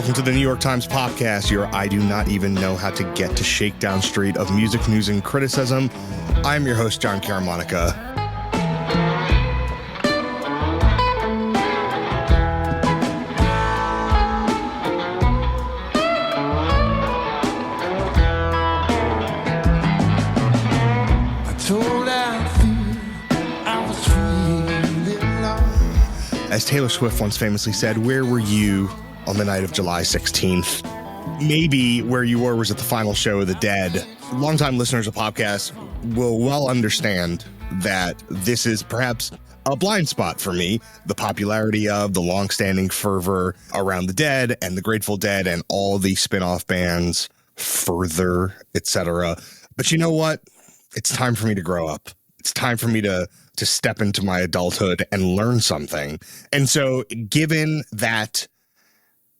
Welcome to the New York Times Podcast, your I do not even know how to get to Shakedown Street of music news and criticism. I'm your host, John Caramonica. As Taylor Swift once famously said, where were you on the night of July 16th? Maybe where you were was at the final show of the Dead. Longtime listeners of podcasts will well understand that this is perhaps a blind spot for me. The popularity of the longstanding fervor around the Dead and the Grateful Dead and all the spin-off bands, Further, etc. But you know what? It's time for me to grow up. It's time for me to step into my adulthood and learn something. And so given that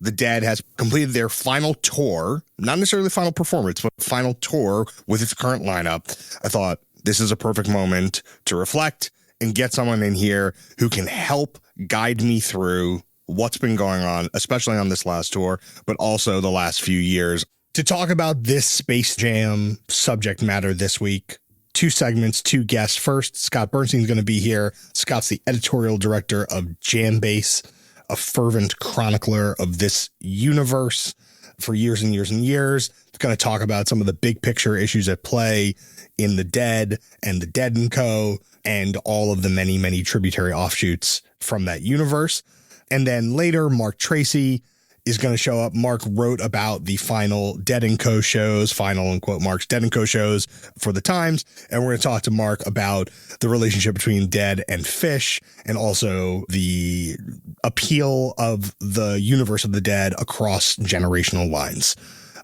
the Dead has completed their final tour, not necessarily the final performance, but final tour with its current lineup, I thought this is a perfect moment to reflect and get someone in here who can help guide me through what's been going on, especially on this last tour, but also the last few years. To talk about this Space Jam subject matter this week, two segments, two guests. First, Scott Bernstein is going to be here. Scott's the editorial director of JamBase, a fervent chronicler of this universe for years and years and years. He's going to talk about some of the big picture issues at play in the Dead and the Dead & Co. and all of the many, many tributary offshoots from that universe. And then later, Marc Tracy is going to show up. Marc wrote about the final Dead & Co. shows, final, in quote marks, Dead & Co. shows for the Times. And we're going to talk to Marc about the relationship between Dead and Phish and also the appeal of the universe of the Dead across generational lines.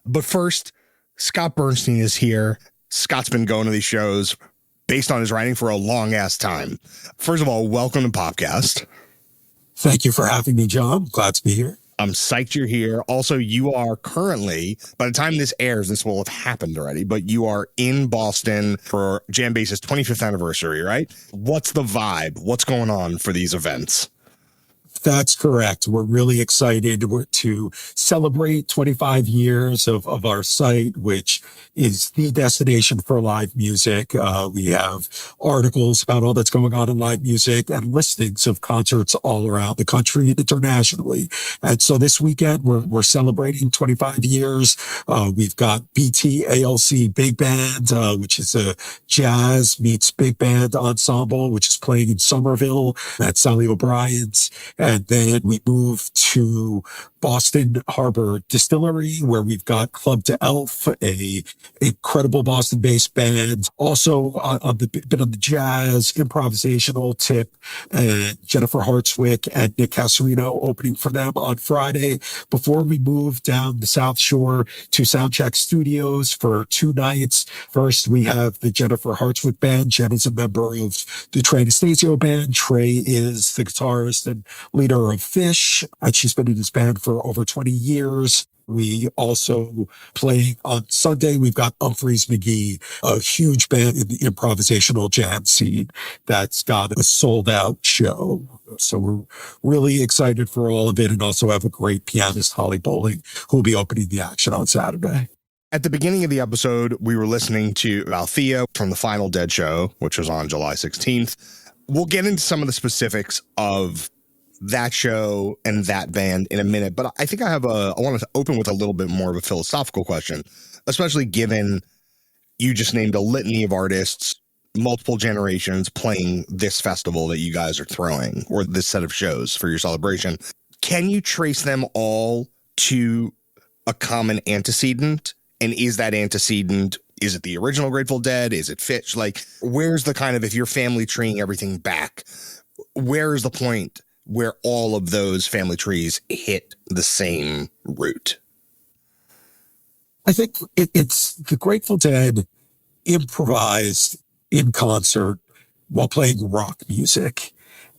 But first, Scott Bernstein is here. Scott's been going to these shows based on his writing for a long ass time. First of all, welcome to Popcast. Thank you for having me, John. Glad to be here. I'm psyched you're here. Also, you are currently, by the time this airs, this will have happened already, but you are in Boston for JamBase's 25th anniversary, right? What's the vibe? What's going on for these events? That's correct. We're really excited to celebrate 25 years of our site, which is the destination for live music. We have articles about all that's going on in live music and listings of concerts all around the country and internationally. And so this weekend, we're celebrating 25 years. We've got BT ALC Big Band, which is a jazz meets big band ensemble, which is playing in Somerville at Sally O'Brien's. And then we move to Boston Harbor Distillery, where we've got Club to Elf, a incredible Boston-based band. Also on the bit on the jazz improvisational tip, Jennifer Hartswick and Nick Cassarino opening for them on Friday. Before we move down the South Shore to Soundcheck Studios for 2 nights. First, we have the Jennifer Hartswick Band. Jen is a member of the Trey Anastasio Band. Trey is the guitarist and leader of Phish, and she's been in this band for over 20 years. We also play on Sunday. We've got Humphreys McGee, a huge band in the improvisational jam scene that's got a sold out show. So we're really excited for all of it, and also have a great pianist, Holly Bowling, who will be opening the action on Saturday. At the beginning of the episode, we were listening to Althea from the final Dead show, which was on July 16th. We'll get into some of the specifics of that show and that band in a minute, but I think I want to open with a little bit more of a philosophical question, especially given you just named a litany of artists, multiple generations playing this festival that you guys are throwing, or this set of shows for your celebration. Can you trace them all to a common antecedent? And is that antecedent, is it the original Grateful Dead? Is it Phish? Like, where's the kind of, if you're family treeing everything back, where is the point where all of those family trees hit the same root? I think it's the Grateful Dead improvised in concert while playing rock music.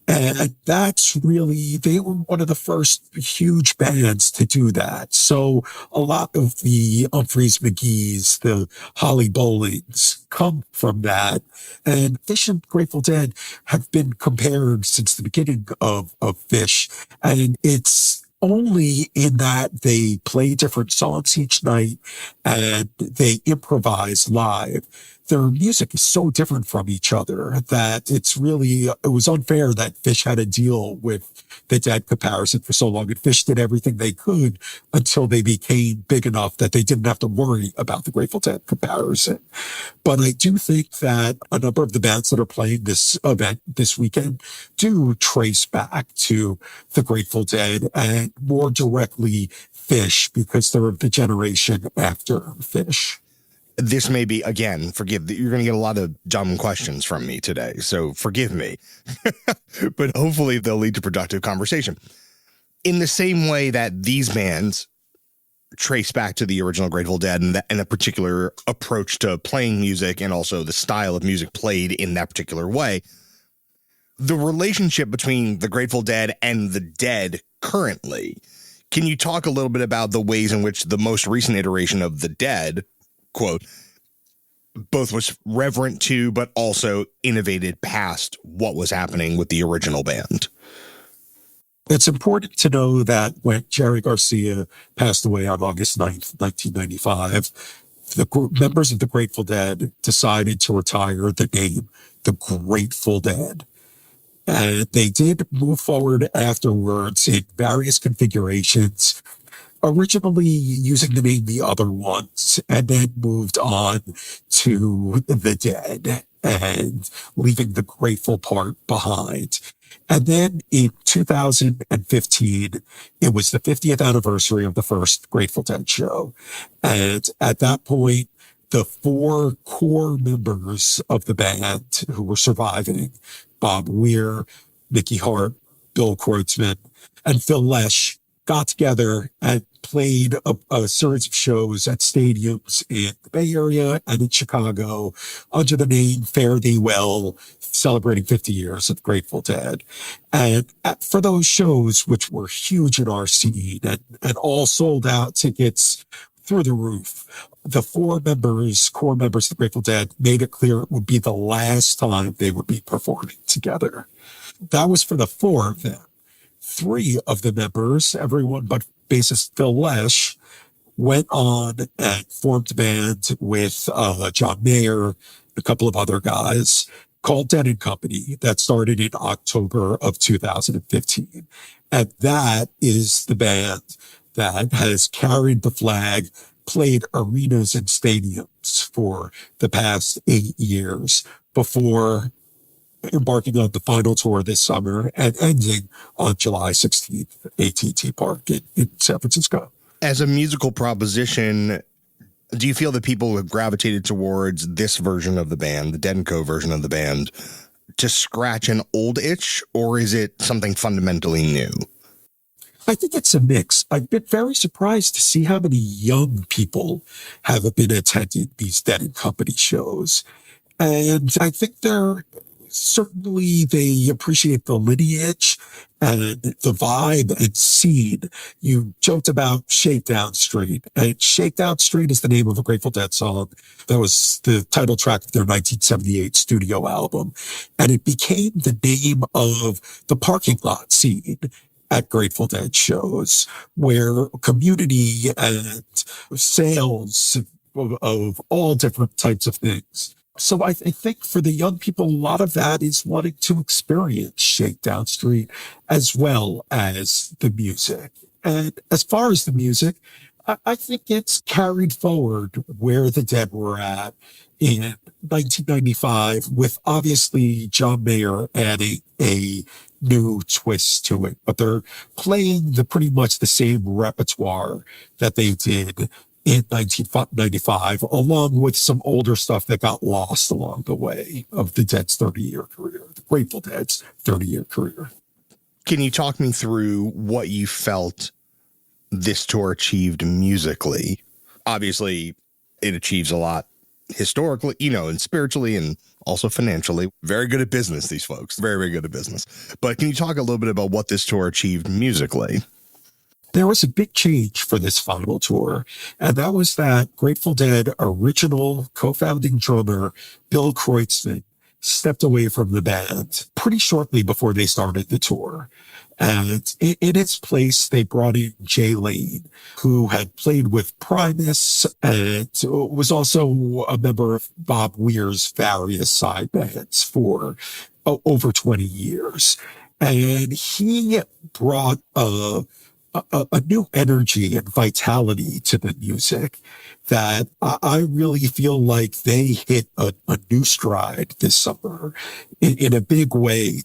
And that's really, they were one of the first huge bands to do that. So a lot of the Humphreys McGees, the Holly Bowlings come from that. And Phish and Grateful Dead have been compared since the beginning of Phish. And it's only in that they play different songs each night and they improvise live. Their music is so different from each other that it was unfair that Phish had to deal with the Dead comparison for so long. And Phish did everything they could until they became big enough that they didn't have to worry about the Grateful Dead comparison. But I do think that a number of the bands that are playing this event this weekend do trace back to the Grateful Dead and more directly Phish because they're the generation after Phish. This may be, again, forgive, you're going to get a lot of dumb questions from me today, so forgive me. But hopefully they'll lead to productive conversation. In the same way that these bands trace back to the original Grateful Dead and a particular approach to playing music and also the style of music played in that particular way, the relationship between the Grateful Dead and the Dead currently, can you talk a little bit about the ways in which the most recent iteration of the Dead, quote, both was reverent to, but also innovated past what was happening with the original band? It's important to know that when Jerry Garcia passed away on August 9th, 1995, the members of the Grateful Dead decided to retire the name the Grateful Dead. And they did move forward afterwards in various configurations, originally using the name The Other Ones, and then moved on to The Dead and leaving the grateful part behind. And then in 2015, it was the 50th anniversary of the first Grateful Dead show. And at that point, the four core members of the band who were surviving, Bob Weir, Mickey Hart, Bill Kreutzmann, and Phil Lesh, got together and played a series of shows at stadiums in the Bay Area and in Chicago under the name Fare Thee Well, celebrating 50 years of Grateful Dead. And for those shows, which were huge in our scene and all sold out tickets through the roof, the core members of the Grateful Dead made it clear it would be the last time they would be performing together. That was for the four of them. Three of the members, everyone but bassist Phil Lesh, went on and formed a band with John Mayer, a couple of other guys, called Dead and Company, that started in October of 2015. And that is the band that has carried the flag, played arenas and stadiums for the past 8 years before embarking on the final tour this summer and ending on July 16th, AT&T Park in San Francisco. As a musical proposition, do you feel that people have gravitated towards this version of the band, the Dead & Co version of the band, to scratch an old itch, or is it something fundamentally new? I think it's a mix. I've been very surprised to see how many young people have been attending these Dead & Company shows. And I think they appreciate the lineage and the vibe and scene. You joked about Shakedown Street, and Shakedown Street is the name of a Grateful Dead song. That was the title track of their 1978 studio album. And it became the name of the parking lot scene at Grateful Dead shows, where community and sales of all different types of things. So I think for the young people, a lot of that is wanting to experience Shakedown Street as well as the music. And as far as the music, I think it's carried forward where the Dead were at in 1995, with obviously John Mayer adding a new twist to it. But they're playing pretty much the same repertoire that they did in 1995, along with some older stuff that got lost along the way of the Dead's 30-year career, the Grateful Dead's 30-year career. Can you talk me through what you felt this tour achieved musically? Obviously, it achieves a lot historically, and spiritually, and also financially. Very good at business, these folks. Very, very good at business. But can you talk a little bit about what this tour achieved musically? There was a big change for this final tour, and that was that Grateful Dead original co-founding drummer, Bill Kreutzmann, stepped away from the band pretty shortly before they started the tour. And in its place, they brought in Jay Lane, who had played with Primus and was also a member of Bob Weir's various side bands for over 20 years. And he brought a new energy and vitality to the music that I really feel like they hit a new stride this summer in a big way.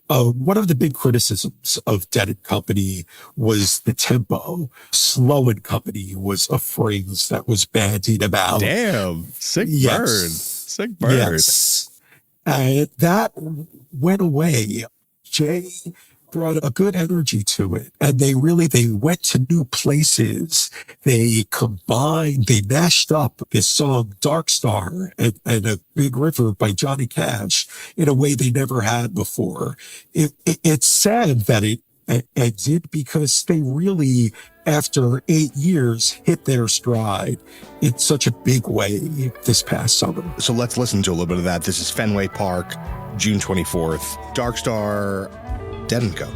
One of the big criticisms of Dead and Company was the tempo. Slow and Company was a phrase that was bandied about. Damn, sick bird. Sick bird. Yes. And that went away. Jay brought a good energy to it. And they went to new places. They mashed up this song Dark Star and a Big River by Johnny Cash in a way they never had before. It's sad that it ended because they really, after 8 years, hit their stride in such a big way this past summer. So let's listen to a little bit of that. This is Fenway Park, June 24th. Dark Star, Dead and Co.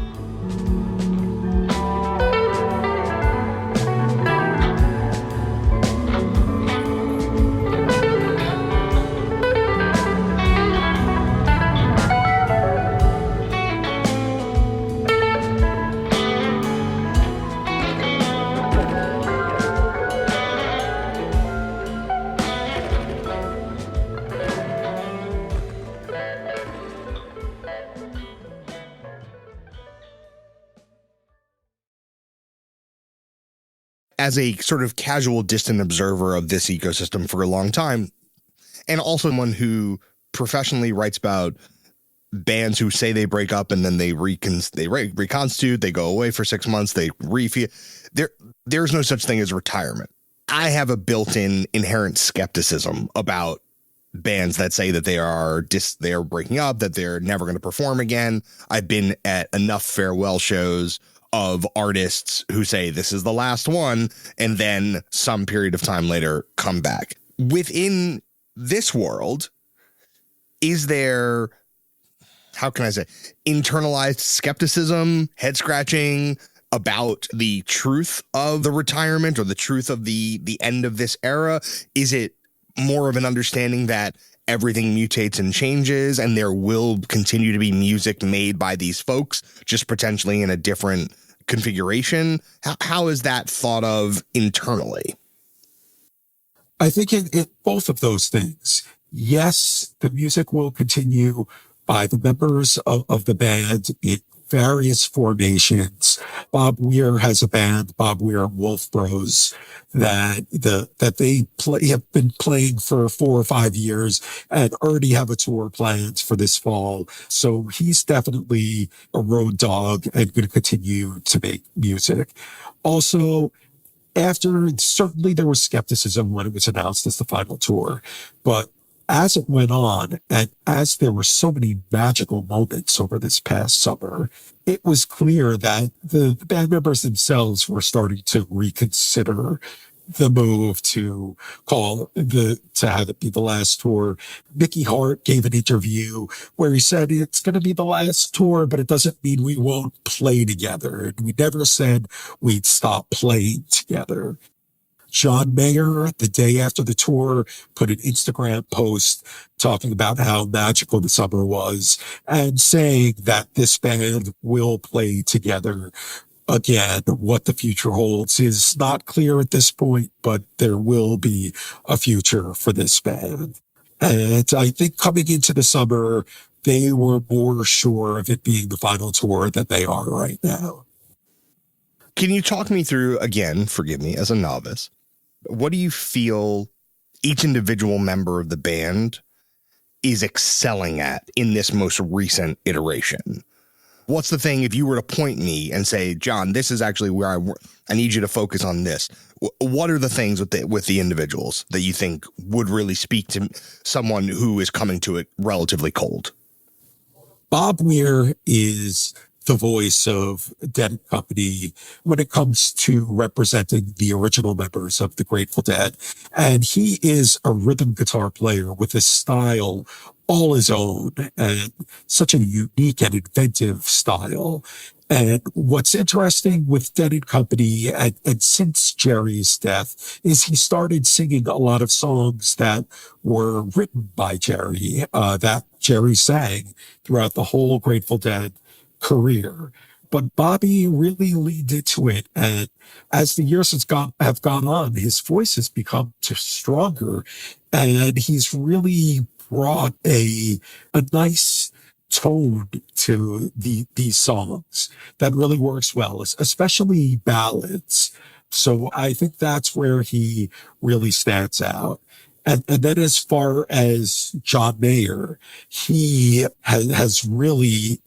As a sort of casual, distant observer of this ecosystem for a long time, and also someone who professionally writes about bands who say they break up and then they reconstitute, they go away for 6 months, they there's no such thing as retirement. I have a built-in inherent skepticism about bands that say that they are breaking up, that they're never going to perform again. I've been at enough farewell shows of artists who say this is the last one and then some period of time later come back. Within this world, is there, how can I say, internalized skepticism, head scratching about the truth of the retirement or the truth of the end of this era? Is it more of an understanding that everything mutates and changes and there will continue to be music made by these folks, just potentially in a different configuration? How is that thought of internally? I think in both of those things. Yes, the music will continue by the members of the band in various formations. Bob Weir has a band, Bob Weir and Wolf Bros, that they have been playing for 4 or 5 years and already have a tour planned for this fall. So he's definitely a road dog and going to continue to make music. Also, certainly there was skepticism when it was announced as the final tour, but as it went on, and as there were so many magical moments over this past summer, it was clear that the band members themselves were starting to reconsider the move to have it be the last tour. Mickey Hart gave an interview where he said it's going to be the last tour, but it doesn't mean we won't play together. And we never said we'd stop playing together. John Mayer, the day after the tour, put an Instagram post talking about how magical the summer was and saying that this band will play together again. What the future holds is not clear at this point, but there will be a future for this band. And I think coming into the summer, they were more sure of it being the final tour than they are right now. Can you talk me through, again, forgive me as a novice, what do you feel each individual member of the band is excelling at in this most recent iteration? What's the thing, if you were to point me and say, John, this is actually where I need you to focus on this. What are the things with the individuals that you think would really speak to someone who is coming to it relatively cold? Bob Weir is the voice of Dead and Company when it comes to representing the original members of the Grateful Dead. And he is a rhythm guitar player with a style all his own, and such a unique and inventive style. And what's interesting with Dead and Company, and since Jerry's death, is he started singing a lot of songs that were written by Jerry, that Jerry sang throughout the whole Grateful Dead career. But Bobby really leaned into it. And as the years have gone on, his voice has become stronger. And he's really brought a nice tone to these songs that really works well, especially ballads. So I think that's where he really stands out. And then as far as John Mayer, he has really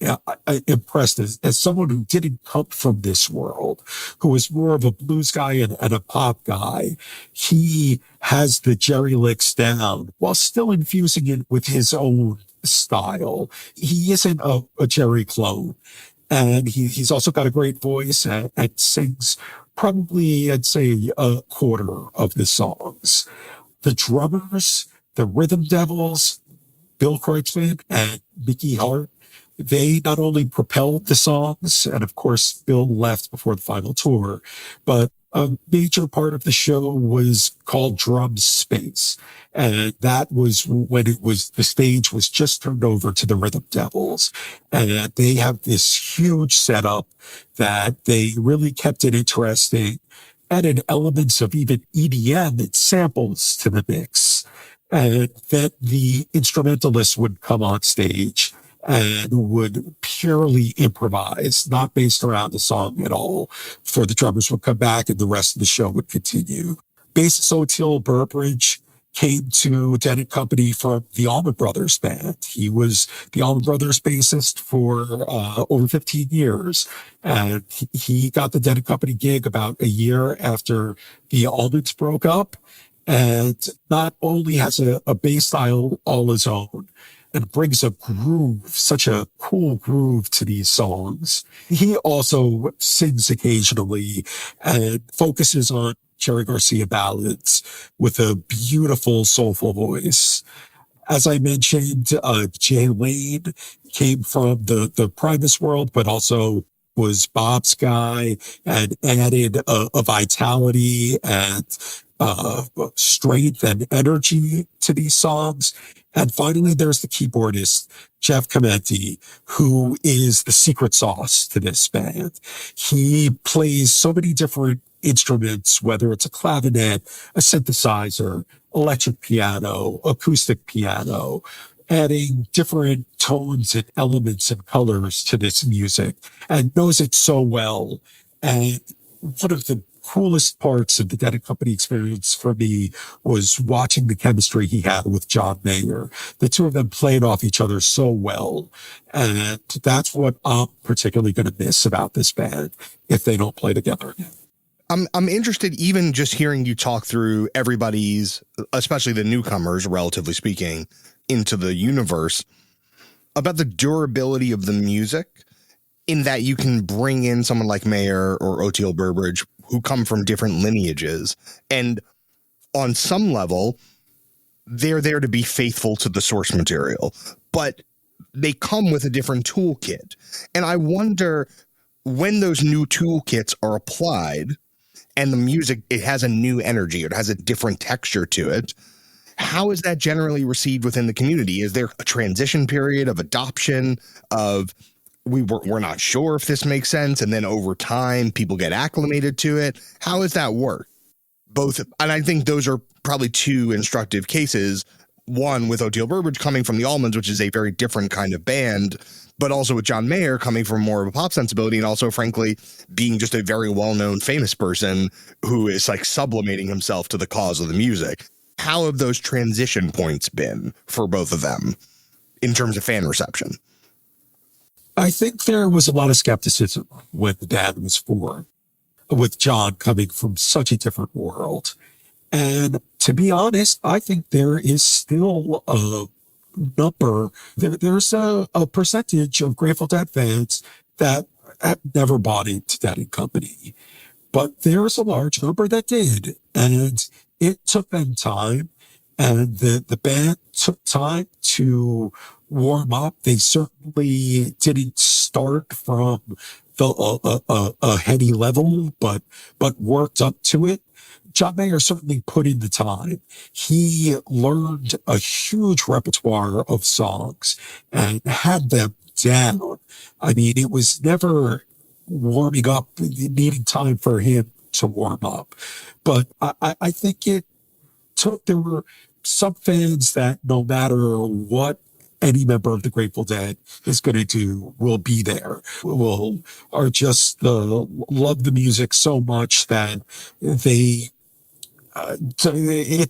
impressed as someone who didn't come from this world, who was more of a blues guy and a pop guy. He has the Jerry licks down while still infusing it with his own style. He isn't a Jerry clone. And he's also got a great voice and sings probably, I'd say, a quarter of the songs. The drummers, the Rhythm Devils, Bill Kreutzmann and Mickey Hart, they not only propelled the songs, and of course, Bill left before the final tour, but a major part of the show was called Drum Space. And that was when the stage was just turned over to the Rhythm Devils. And they have this huge setup that they really kept it interesting, added elements of even EDM and samples to the mix. And then the instrumentalists would come on stage and would purely improvise, not based around the song at all. For the drummers would come back and the rest of the show would continue. Bassist Oteil Burbridge came to Dead and Company from the Allman Brothers band. He was the Allman Brothers bassist for over 15 years. And he got the Dead and Company gig about a year after the Allmans broke up. And not only has a bass style all his own, and brings a groove, such a cool groove to these songs. He also sings occasionally and focuses on Jerry Garcia ballads with a beautiful, soulful voice. As I mentioned, Jay Lane came from the Primus world, but also was Bob's guy and added a vitality and strength and energy to these songs. And finally, there's the keyboardist, Jeff Clementi, who is the secret sauce to this band. He plays so many different instruments, whether it's a clavinet, a synthesizer, electric piano, acoustic piano, adding different tones and elements and colors to this music, and knows it so well. And one of the coolest parts of the Dead and Company experience for me was watching the chemistry he had with John Mayer. The two of them played off each other so well. And that's what I'm particularly going to miss about this band if they don't play together again. I'm interested, even just hearing you talk through everybody's, especially the newcomers, relatively speaking, into the universe, about the durability of the music, in that you can bring in someone like Mayer or Oteil Burbridge who come from different lineages. And on some level, they're there to be faithful to the source material, but they come with a different toolkit. And I wonder, when those new toolkits are applied and the music, it has a new energy, it has a different texture to it, how is that generally received within the community? Is there a transition period of adoption of, we're not sure if this makes sense, and then over time people get acclimated to it? How does that work? Both, and I think those are probably two instructive cases. One with Oteil Burbridge coming from the Allmans, which is a very different kind of band, but also with John Mayer coming from more of a pop sensibility, and also, frankly, being just a very well-known, famous person who is like sublimating himself to the cause of the music. How have those transition points been for both of them in terms of fan reception? I think there was a lot of skepticism when the band was formed, with John coming from such a different world. And to be honest, I think there is still a number, there's a percentage of Grateful Dead fans that have never bought into Dead and Company. But there's a large number that did. And it took them time. And the band took time to warm up. They certainly didn't start from a heady level, but worked up to it. John Mayer certainly put in the time. He learned a huge repertoire of songs and had them down. I mean, it was never warming up, needing time for him to warm up. But I think there were some fans that no matter what any member of the Grateful Dead is going to do will be there, are just love the music so much that it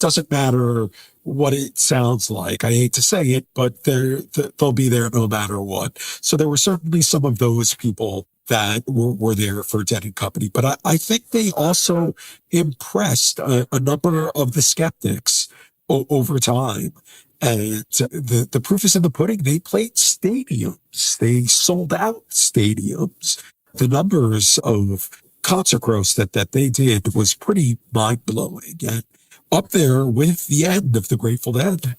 doesn't matter what it sounds like. I hate to say it, but they'll be there no matter what. So there were certainly some of those people that were there for Dead and Company. But I think they also impressed a number of the skeptics over time. And the proof is in the pudding. They played stadiums. They sold out stadiums. The numbers of concert gross that they did was pretty mind-blowing and up there with the end of the Grateful Dead.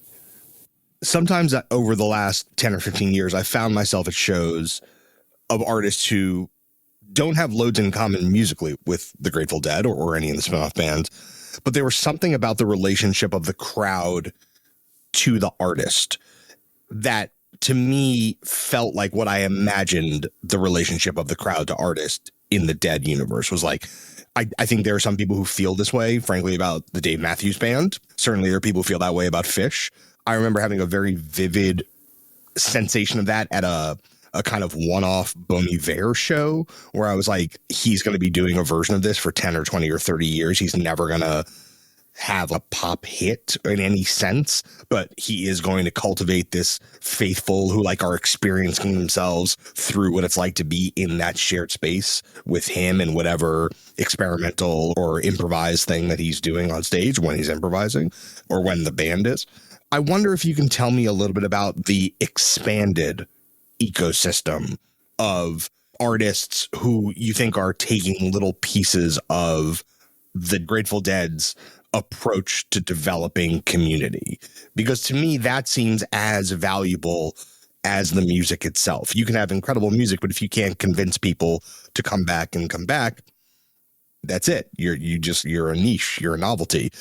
Sometimes over the last 10 or 15 years, I found myself at shows of artists who don't have loads in common musically with the Grateful Dead or any of the spin-off bands, but there was something about the relationship of the crowd to the artist that to me felt like what I imagined the relationship of the crowd to artist in the Dead universe was like. I think there are some people who feel this way, frankly, about the Dave Matthews Band. Certainly there are people who feel that way about Phish. I remember having a very vivid sensation of that at a kind of one-off Bon Iver show where I was like, he's going to be doing a version of this for 10 or 20 or 30 years. He's never going to have a pop hit in any sense, but he is going to cultivate this faithful who like are experiencing themselves through what it's like to be in that shared space with him and whatever experimental or improvised thing that he's doing on stage when he's improvising or when the band is. I wonder if you can tell me a little bit about the expanded ecosystem of artists who you think are taking little pieces of the Grateful Dead's approach to developing community, because to me that seems as valuable as the music itself. You can have incredible music, but if you can't convince people to come back, that's it. You're a niche, you're a novelty.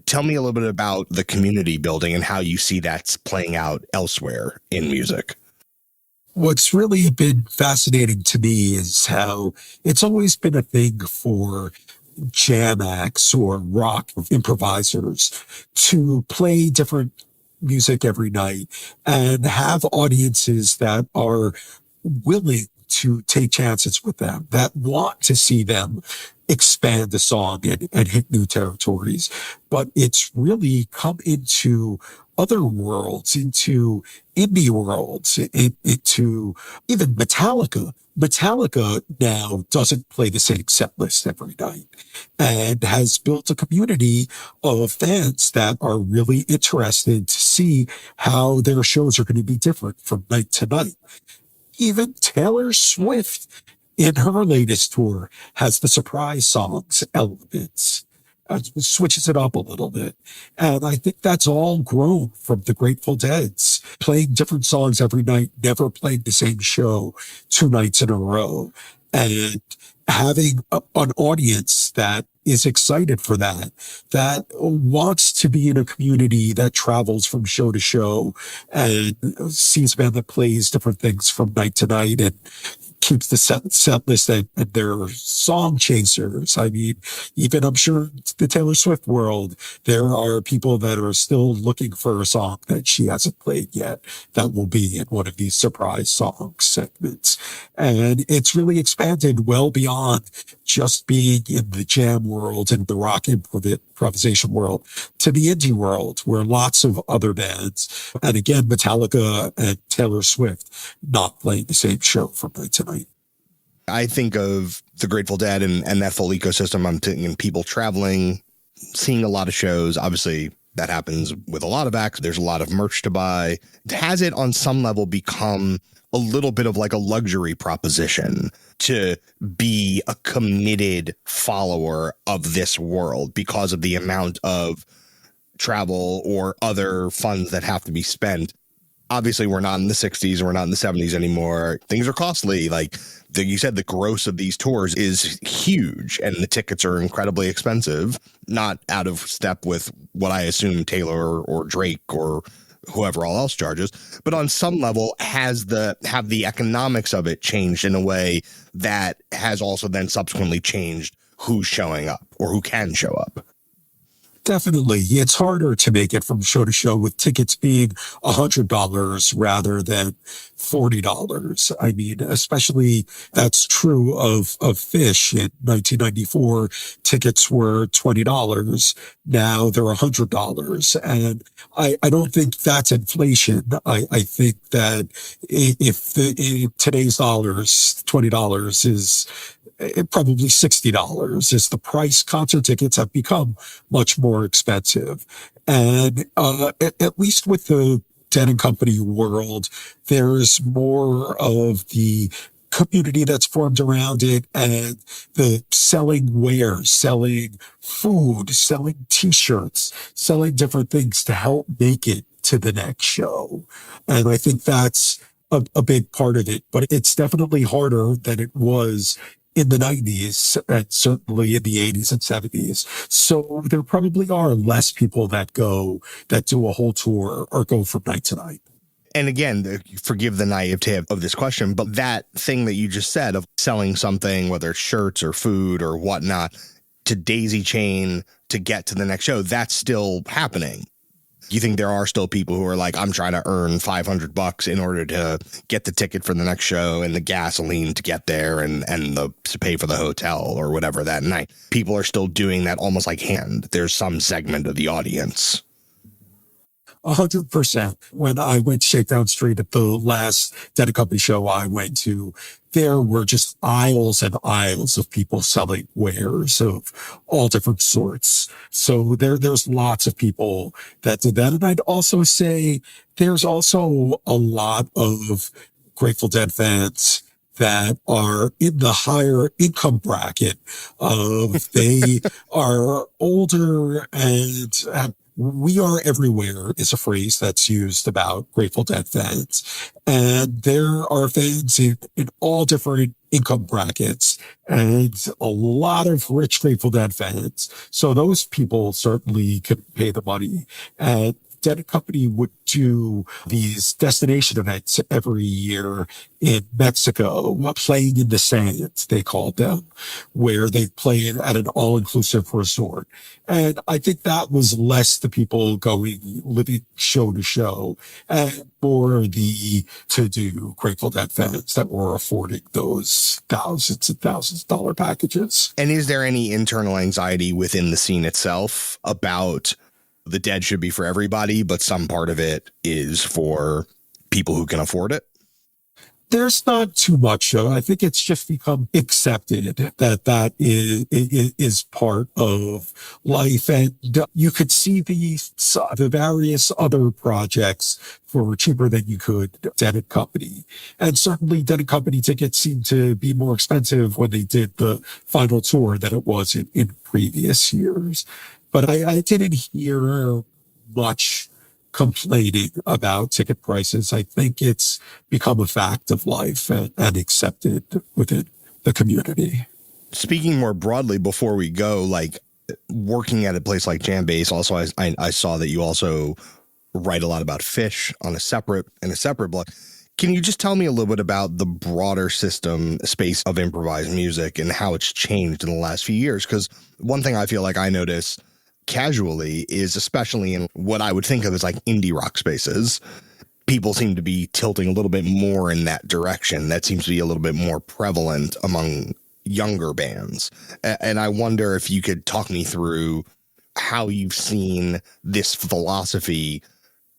Tell me a little bit about the community building and how you see that's playing out elsewhere in music. What's really been fascinating to me is how it's always been a thing for jam acts or rock improvisers to play different music every night and have audiences that are willing to take chances with them, that want to see them expand the song and hit new territories. But it's really come into other worlds, into indie worlds, into even Metallica. Metallica now doesn't play the same set list every night and has built a community of fans that are really interested to see how their shows are going to be different from night to night. Even Taylor Swift in her latest tour has the surprise songs elements, switches it up a little bit. And I think that's all grown from the Grateful Dead's playing different songs every night, never playing the same show 2 nights in a row, and having an audience that is excited for that wants to be in a community that travels from show to show and sees a band that plays different things from night to night and keeps the set list and their song chasers. I mean, even I'm sure the Taylor Swift world, there are people that are still looking for a song that she hasn't played yet that will be in one of these surprise song segments. And it's really expanded well beyond just being in the jam world and the rock improvisation world to the indie world where lots of other bands, and again, Metallica and Taylor Swift, not playing the same show from night to night. I think of the Grateful Dead and that full ecosystem. I'm thinking people traveling, seeing a lot of shows. Obviously, that happens with a lot of acts. There's a lot of merch to buy. Has it on some level become a little bit of like a luxury proposition to be a committed follower of this world because of the amount of travel or other funds that have to be spent. Obviously, we're not in the 60s, we're not in the 70s anymore. Things are costly. Like you said, the gross of these tours is huge and the tickets are incredibly expensive, not out of step with what I assume Taylor or Drake or whoever all else charges. But on some level, have the economics of it changed in a way that has also then subsequently changed who's showing up or who can show up? Definitely. It's harder to make it from show to show with tickets being $100 rather than $40. I mean, especially that's true of Phish. In 1994, tickets were $20. Now they're $100. And I don't think that's inflation. I think that if in today's dollars, $20 is probably $60 as the price concert tickets have become much more expensive. And at least with the Dead and Company world, there's more of the community that's formed around it and the selling wares, selling food, selling t-shirts, selling different things to help make it to the next show. And I think that's a big part of it, but it's definitely harder than it was in the 90s and certainly in the 80s and 70s. So there probably are less people that do a whole tour or go from night to night. And again, forgive the naivete of this question, but that thing that you just said of selling something, whether it's shirts or food or whatnot, to daisy chain to get to the next show, that's still happening. You think there are still people who are like, I'm trying to earn $500 in order to get the ticket for the next show and the gasoline to get there and to pay for the hotel or whatever that night. People are still doing that almost like hand. There's some segment of the audience. 100%. When I went to Shakedown Street at the last Dead and Company show I went to, there were just aisles and aisles of people selling wares of all different sorts. So there's lots of people that did that. And I'd also say there's also a lot of Grateful Dead fans that are in the higher income bracket of they are older and we are everywhere is a phrase that's used about Grateful Dead fans. And there are fans in all different income brackets and a lot of rich Grateful Dead fans. So those people certainly could pay the money. And Dead and Company would do these destination events every year in Mexico, playing in the sand, they called them, where they play at an all-inclusive resort. And I think that was less the people living show to show and more the to-do Grateful Dead fans that were affording those thousands and thousands of dollar packages. And is there any internal anxiety within the scene itself about the Dead should be for everybody, but some part of it is for people who can afford it? There's not too much. I think it's just become accepted that is part of life. And you could see the various other projects for cheaper than you could Dead and Company. And certainly Dead and Company tickets seem to be more expensive when they did the final tour than it was in previous years. But I didn't hear much complaining about ticket prices. I think it's become a fact of life and accepted within the community. Speaking more broadly, before we go, like working at a place like JamBase, also I saw that you also write a lot about Phish on a separate blog. Can you just tell me a little bit about the broader space of improvised music and how it's changed in the last few years? Because one thing I feel like I notice casually is, especially in what I would think of as like indie rock spaces, people seem to be tilting a little bit more in that direction. That seems to be a little bit more prevalent among younger bands. And I wonder if you could talk me through how you've seen this philosophy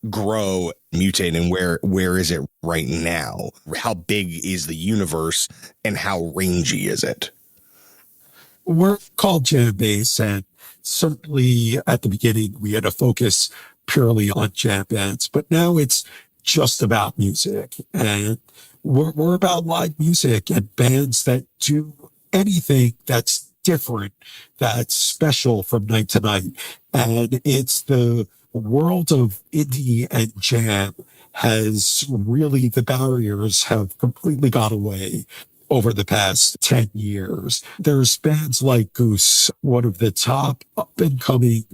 grow, mutate, and where is it right now? How big is the universe and how rangy is it? We're called JamBase, and certainly at the beginning we had a focus purely on jam bands, but now it's just about music. And We're about live music and bands that do anything that's different, that's special from night to night. And it's the world of indie and jam has really, the barriers have completely gone away over the past 10 years. There's bands like Goose, one of the top up and coming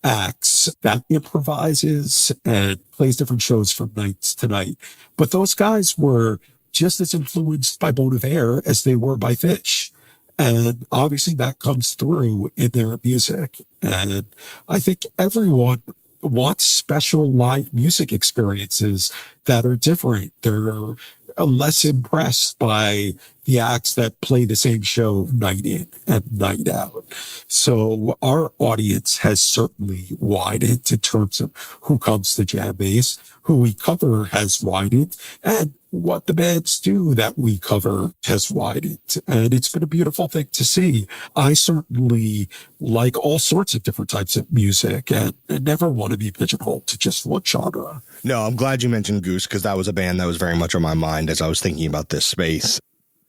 acts that improvises and plays different shows from night to night. But those guys were just as influenced by Bon Iver as they were by Phish. And obviously that comes through in their music. And I think everyone wants special live music experiences that are different. They're less impressed by the acts that play the same show night in and night out. So our audience has certainly widened in terms of who comes to JamBase, who we cover has widened, and what the bands do that we cover has widened. And it's been a beautiful thing to see. I certainly like all sorts of different types of music and never want to be pigeonholed to just one genre. No, I'm glad you mentioned Goose because that was a band that was very much on my mind as I was thinking about this space.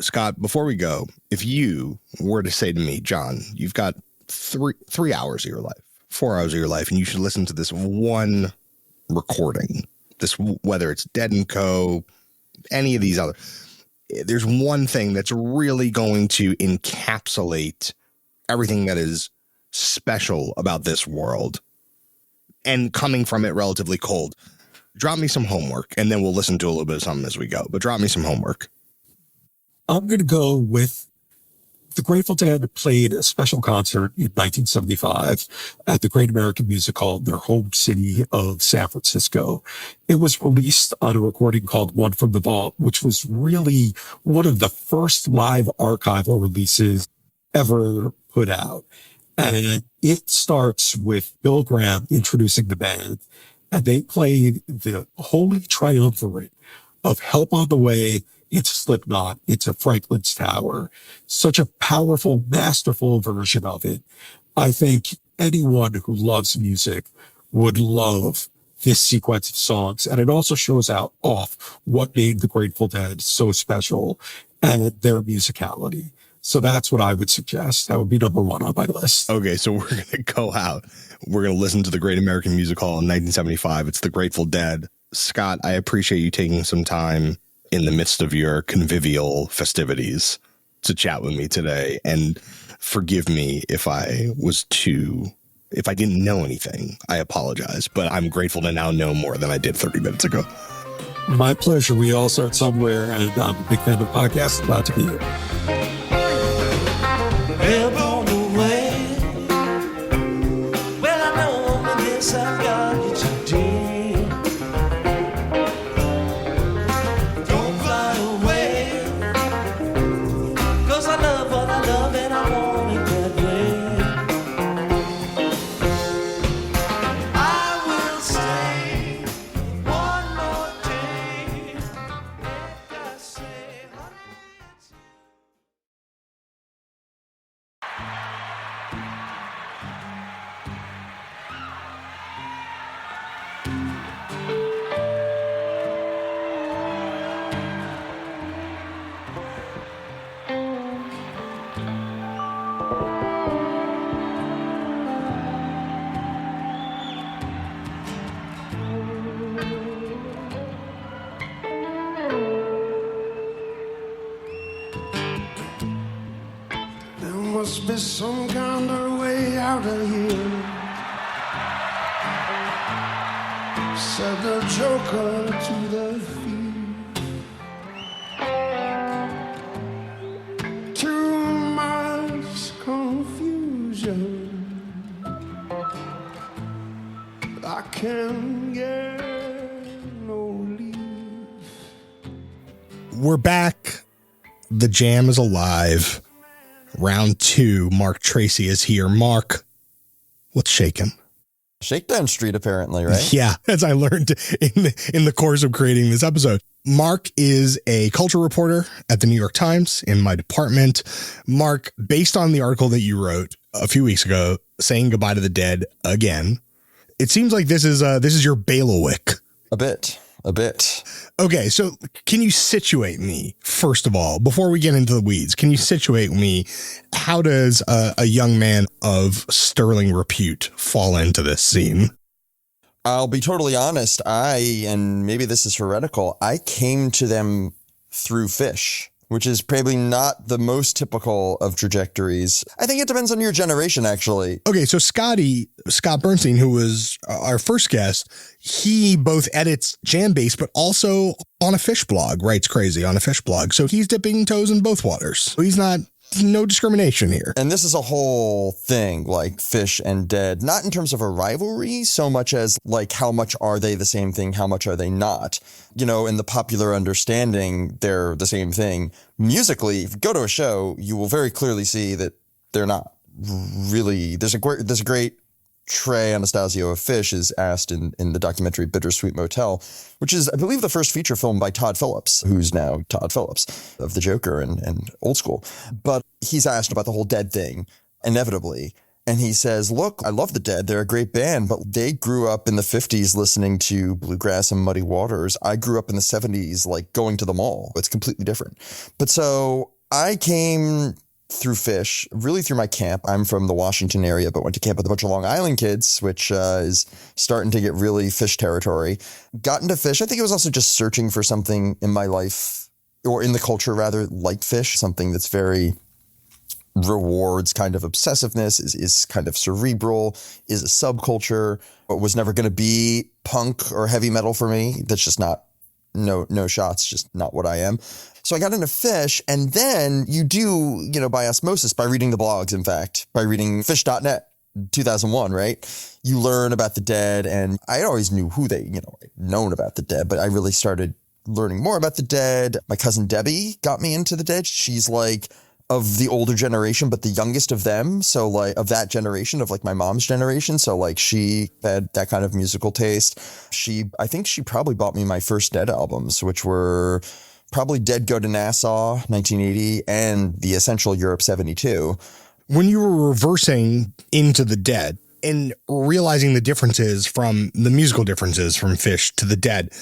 Scott, before we go, if you were to say to me, John, you've got three hours of your life, 4 hours of your life, and you should listen to this one recording, whether it's Dead & Co., any of these other, there's one thing that's really going to encapsulate everything that is special about this world and coming from it relatively cold. Drop me some homework and then we'll listen to a little bit of something as we go, but drop me some homework. I'm going to go with the Grateful Dead played a special concert in 1975 at the Great American Music Hall in their home city of San Francisco. It was released on a recording called One from the Vault, which was really one of the first live archival releases ever put out. And it starts with Bill Graham introducing the band, and they played the Holy Triumvirate of Help on the Way, It's Slipknot, It's a Franklin's Tower. Such a powerful, masterful version of it. I think anyone who loves music would love this sequence of songs. And it also shows off what made the Grateful Dead so special and their musicality. So that's what I would suggest. That would be number one on my list. Okay, so we're going to go out. We're going to listen to the Great American Music Hall in 1975. It's the Grateful Dead. Scott, I appreciate you taking some time in the midst of your convivial festivities to chat with me today. And forgive me if I didn't know anything. I apologize, but I'm grateful to now know more than I did 30 minutes ago. My pleasure. We all start somewhere, and I'm a big fan of podcasts. Glad to be here. Must be some kind of way out of here, said the joker to the thief. Too much confusion, I can't get no relief. We're back. The jam is alive. Round 2, Marc Tracy is here. Marc, what's shaking? Shakedown Street, apparently, right? Yeah, as I learned in the course of creating this episode. Marc is a culture reporter at the New York Times in my department. Marc, based on the article that you wrote a few weeks ago, saying goodbye to the dead again, it seems like this is your bailiwick. A bit. a bit. Okay, so can you situate me, first of all, before we get into the weeds, can you situate me? How does a young man of sterling repute fall into this scene? I'll be totally honest. And maybe this is heretical, I came to them through Phish, which is probably not the most typical of trajectories. I think it depends on your generation, actually. Okay, so Scott Bernstein, who was our first guest, he both edits JamBase, but also on a Phish blog, writes crazy on a Phish blog. So he's dipping toes in both waters. So he's no discrimination here. And this is a whole thing, like Phish and Dead, not in terms of a rivalry so much as like how much are they the same thing, how much are they not? You know, in the popular understanding, they're the same thing. Musically, if you go to a show, you will very clearly see that they're not really. There's a great Trey Anastasio of Phish is asked in the documentary Bittersweet Motel, which is, I believe, the first feature film by Todd Phillips, who's now Todd Phillips of The Joker and Old School. But he's asked about the whole Dead thing, inevitably. And he says, look, I love the Dead. They're a great band, but they grew up in the 50s listening to Bluegrass and Muddy Waters. I grew up in the 70s, like going to the mall. It's completely different. But so I came through Phish, really through my camp. I'm from the Washington area, but went to camp with a bunch of Long Island kids, which is starting to get really Phish territory. Got into Phish. I think it was also just searching for something in my life, or in the culture rather, like Phish, something that's very rewards kind of obsessiveness, is kind of cerebral, is a subculture, but was never going to be punk or heavy metal for me. That's just not, no shots, just not what I am. So I got into Phish, and then you do, by osmosis, by reading the blogs, in fact, by reading Phish.net, 2001, right? You learn about the Dead, and I always knew who they, I'd known about the Dead, but I really started learning more about the Dead. My cousin Debbie got me into the Dead. She's like of the older generation, but the youngest of them. So like of that generation, of like my mom's generation. So like she had that kind of musical taste. I think she probably bought me my first Dead albums, which were probably Dead Go to Nassau, 1980, and The Essential Europe, 72. When you were reversing into the Dead and realizing the musical differences from Phish to the Dead,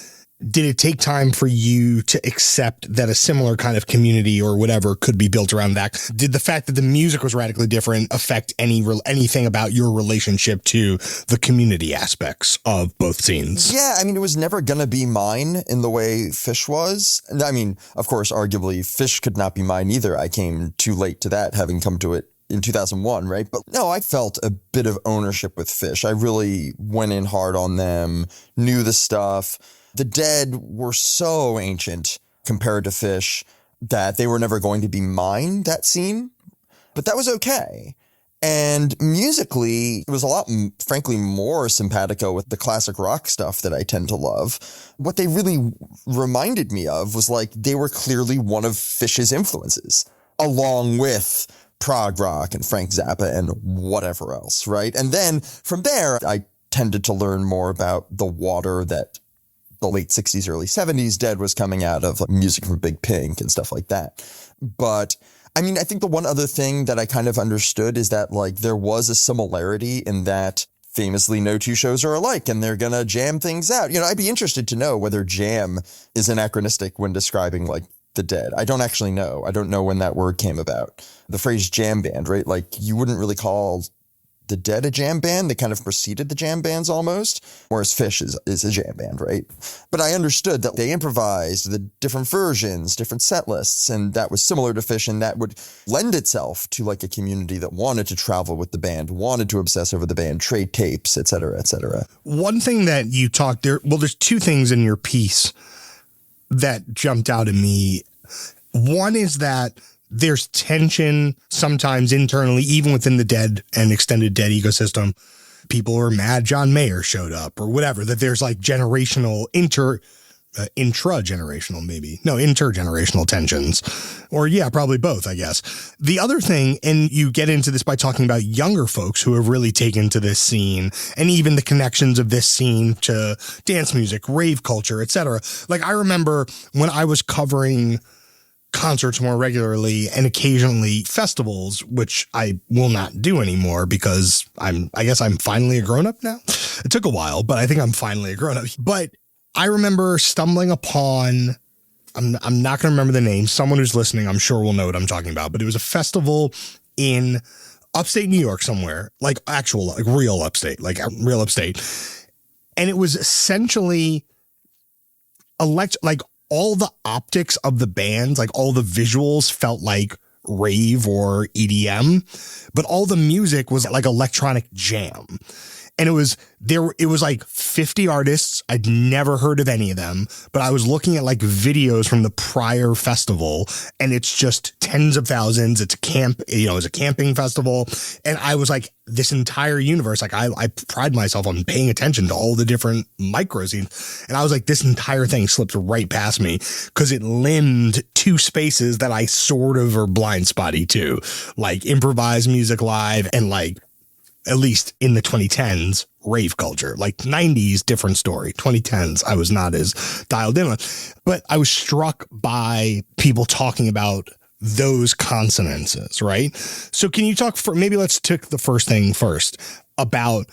did it take time for you to accept that a similar kind of community or whatever could be built around that? Did the fact that the music was radically different affect anything about your relationship to the community aspects of both scenes? Yeah, I mean, it was never going to be mine in the way Phish was. I mean, of course, arguably, Phish could not be mine either. I came too late to that, having come to it in 2001, right? But no, I felt a bit of ownership with Phish. I really went in hard on them, knew the stuff. The Dead were so ancient compared to Phish that they were never going to be mine, that scene. But that was okay. And musically, it was a lot, frankly, more simpatico with the classic rock stuff that I tend to love. What they really reminded me of was like they were clearly one of Phish's influences, along with prog rock and Frank Zappa and whatever else, right? And then from there, I tended to learn more about the water that the late 60s, early 70s Dead was coming out of, like music from Big Pink and stuff like that. But I mean, I think the one other thing that I kind of understood is that like there was a similarity in that famously no two shows are alike and they're going to jam things out. I'd be interested to know whether jam is anachronistic when describing like the Dead. I don't actually know. I don't know when that word came about. The phrase jam band, right? Like you wouldn't really call the Dead a jam band. They kind of preceded the jam bands almost, whereas Phish is a jam band, right? But I understood that they improvised the different versions, different set lists, and that was similar to Phish, and that would lend itself to like a community that wanted to travel with the band, wanted to obsess over the band, trade tapes, et cetera, et cetera. One thing that you talked there, well, there's two things in your piece that jumped out at me. One is that there's tension sometimes internally, even within the Dead and extended Dead ecosystem. People are mad John Mayer showed up or whatever, that there's like generational, intergenerational tensions. Or yeah, probably both, I guess. The other thing, and you get into this by talking about younger folks who have really taken to this scene and even the connections of this scene to dance music, rave culture, etc. Like I remember when I was covering concerts more regularly and occasionally festivals, which I will not do anymore because I guess I'm finally a grown up now. It took a while, but I think I'm finally a grown up. But I remember stumbling upon, I'm not going to remember the name. Someone who's listening, I'm sure will know what I'm talking about, but it was a festival in upstate New York somewhere, like actual, like real upstate, like real upstate. And it was essentially like all the optics of the bands, like all the visuals felt like rave or EDM, but all the music was like electronic jam. And it was like 50 artists. I'd never heard of any of them, but I was looking at like videos from the prior festival, and it's just tens of thousands. It's a camp, it's a camping festival. And I was like, this entire universe, like I pride myself on paying attention to all the different micro scenes. And I was like, this entire thing slipped right past me because it limbed two spaces that I sort of are blind spotty to, like improvised music live and like, at least in the 2010s, rave culture. Like 90s, different story. 2010s, I was not as dialed in on. But I was struck by people talking about those consonances, right? So can you talk maybe let's take the first thing first about,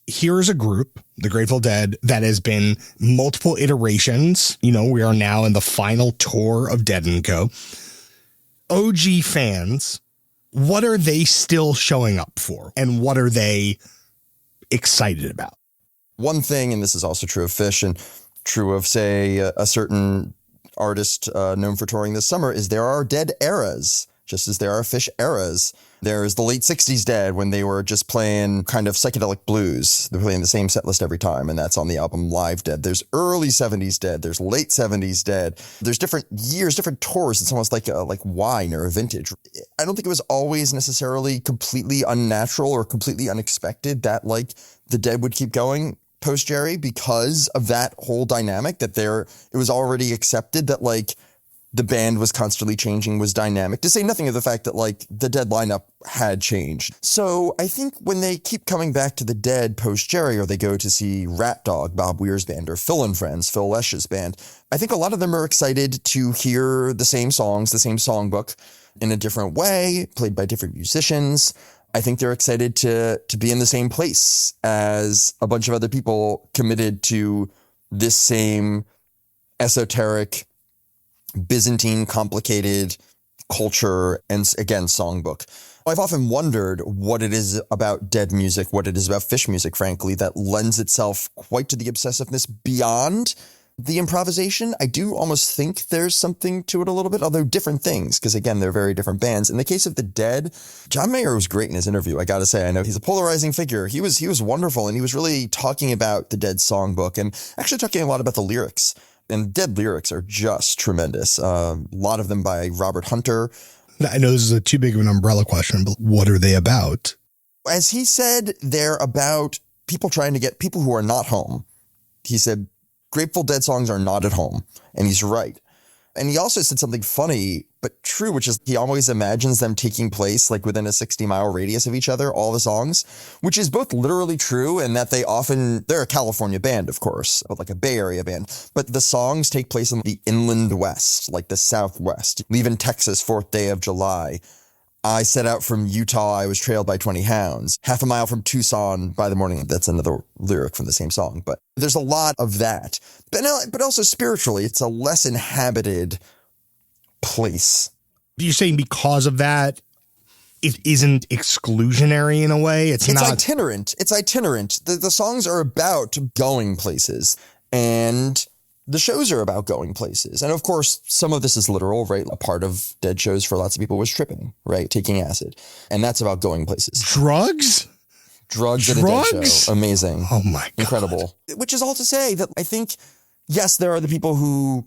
here's a group, the Grateful Dead, that has been multiple iterations. We are now in the final tour of Dead & Co. OG fans, what are they still showing up for? And what are they excited about? One thing, and this is also true of Phish and true of, say, a certain artist known for touring this summer, is there are Dead eras, just as there are Phish eras. There's the late 60s Dead when they were just playing kind of psychedelic blues. They're playing the same set list every time, and that's on the album Live Dead. There's early 70s Dead. There's late 70s Dead. There's different years, different tours. It's almost like wine or a vintage. I don't think it was always necessarily completely unnatural or completely unexpected that like the Dead would keep going post Jerry because of that whole dynamic, that it was already accepted that like the band was constantly changing, was dynamic, to say nothing of the fact that like the Dead lineup had changed. So I think when they keep coming back to the Dead post Jerry, or they go to see Rat Dog, Bob Weir's band, or Phil and Friends, Phil Lesh's band, I think a lot of them are excited to hear the same songs, the same songbook in a different way, played by different musicians. I think they're excited to be in the same place as a bunch of other people committed to this same esoteric, Byzantine, complicated culture and, again, songbook. I've often wondered what it is about Dead music, what it is about Phish music, frankly, that lends itself quite to the obsessiveness beyond the improvisation. I do almost think there's something to it a little bit, although different things, because, again, they're very different bands. In the case of the Dead, John Mayer was great in his interview, I gotta say. I know he's a polarizing figure. He was wonderful, and he was really talking about the Dead songbook and actually talking a lot about the lyrics. And Dead lyrics are just tremendous. A lot of them by Robert Hunter. I know this is too big of an umbrella question, but what are they about? As he said, they're about people trying to get people who are not home. He said, Grateful Dead songs are not at home. And he's right. And he also said something funny, but true, which is he always imagines them taking place like within a 60-mile radius of each other, all the songs, which is both literally true and that they're a California band, of course, but like a Bay Area band, but the songs take place in the inland west, like the Southwest. Leaving Texas, 4th day of July. I set out from Utah, I was trailed by 20 hounds. Half a mile from Tucson by the morning. That's another lyric from the same song, but there's a lot of that. But also spiritually, it's a less inhabited place. You're saying because of that, it isn't exclusionary in a way? It's not itinerant. It's itinerant. The songs are about going places, and the shows are about going places. And of course, some of this is literal, right? A part of Dead shows for lots of people was tripping, right? Taking acid. And that's about going places. Drugs at a Dead show. Amazing. Oh my God. Incredible. Which is all to say that I think, yes, there are the people who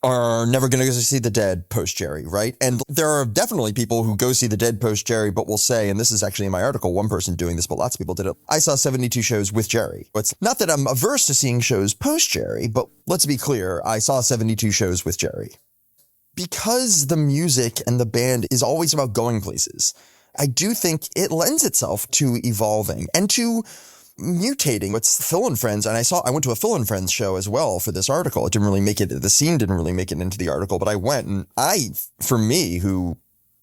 are never going to go see the Dead post Jerry, right? And there are definitely people who go see the Dead post Jerry, but will say, and this is actually in my article, one person doing this, but lots of people did it. I saw 72 shows with Jerry. It's not that I'm averse to seeing shows post Jerry, but let's be clear, I saw 72 shows with Jerry. Because the music and the band is always about going places, I do think it lends itself to evolving and to mutating. It's Phil and Friends, and I went to a Phil and Friends show as well for this article. It didn't really make it, the scene didn't really make it into the article, but I went, and for me, who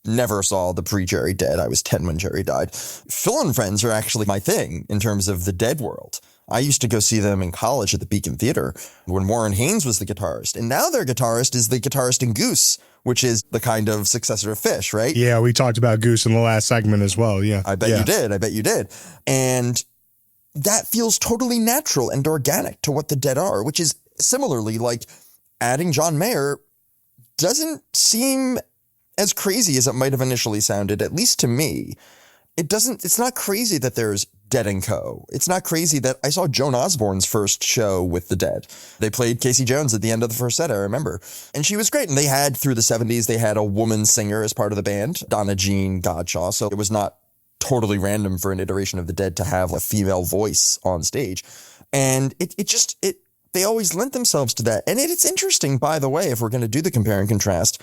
never saw the pre-Jerry Dead, I was 10 when Jerry died, Phil and Friends are actually my thing in terms of the Dead world. I used to go see them in college at the Beacon Theater when Warren Haynes was the guitarist. And now their guitarist is the guitarist in Goose, which is the kind of successor of Phish, right? Yeah, we talked about Goose in the last segment as well. Yeah. I bet you did. I bet you did. And that feels totally natural and organic to what the Dead are, which is similarly like adding John Mayer doesn't seem as crazy as it might have initially sounded, at least to me. It's not crazy that there's Dead & Co. It's not crazy that I saw Joan Osborne's first show with the Dead. They played Casey Jones at the end of the first set, I remember. And she was great. And they had, through the 70s, they had a woman singer as part of the band, Donna Jean Godshaw. So it was not totally random for an iteration of the Dead to have a female voice on stage. And they always lent themselves to that. And it's interesting, by the way, if we're going to do the compare and contrast,